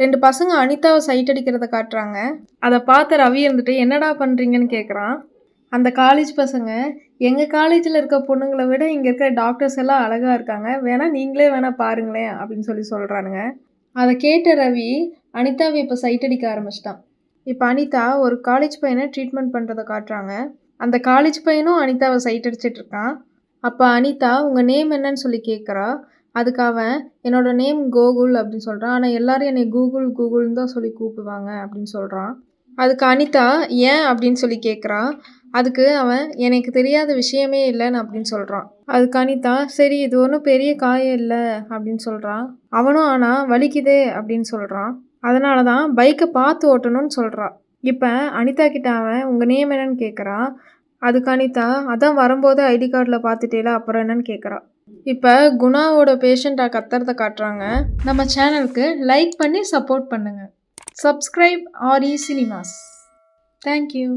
2 பசங்க அனிதாவை சைட் அடிக்கிறத காட்டுறாங்க. அதை பார்த்த ரவி இருந்துட்டு என்னடா பண்ணுறீங்கன்னு கேட்குறான். அந்த காலேஜ் பசங்க எங்கள் காலேஜில் இருக்க பொண்ணுங்களை விட இங்கே இருக்கிற டாக்டர்ஸ் எல்லாம் அழகாக இருக்காங்க, வேணால் நீங்களே வேணால் பாருங்களேன் அப்படின்னு சொல்கிறானுங்க. அதை கேட்ட ரவி அனிதாவை இப்போ சைட் அடிக்க ஆரம்பிச்சிட்டான். இப்போ அனிதா ஒரு காலேஜ் பையனை ட்ரீட்மெண்ட் பண்ணுறதை காட்டுறாங்க. அந்த காலேஜ் பையனும் அனிதாவை சைட் அடிச்சிட்ருக்கான். அப்போ அனிதா உங்கள் நேம் என்னன்னு சொல்லி கேட்குறா. அதுக்கு அவன் என்னோடய நேம் கோகுல் அப்படின்னு சொல்கிறான். ஆனால் எல்லோரும் என்னை கூகுள்னு தான் சொல்லி கூப்பிடுவாங்க அப்படின்னு சொல்கிறான். அதுக்கு அனிதா ஏன் அப்படின்னு சொல்லி கேட்குறா. அதுக்கு அவன் எனக்கு தெரியாத விஷயமே இல்லைன்னு அப்படின்னு சொல்கிறான். அதுக்கு அனிதா சரி இது ஒன்றும் பெரிய காயம் இல்லை அப்படின்னு சொல்கிறான். அவனும் ஆனால் வலிக்குதே அப்படின்னு சொல்கிறான். அதனால தான் பைக்கை பார்த்து ஓட்டணும்னு சொல்கிறான். இப்போ அனிதா கிட்ட அவன் உங்கள் நேம் என்னன்னு கேட்குறான். அதுக்கு அனிதா அதான் வரும்போது ஐடி கார்டில் பார்த்துட்டேல அப்புறம் என்னன்னு கேட்குறான். இப்போ குணாவோட பேஷண்ட்டாக கத்துறதை காட்டுறாங்க. நம்ம சேனலுக்கு லைக் பண்ணி சப்போர்ட் பண்ணுங்கள். Subscribe RE cinemas. தேங்க்யூ.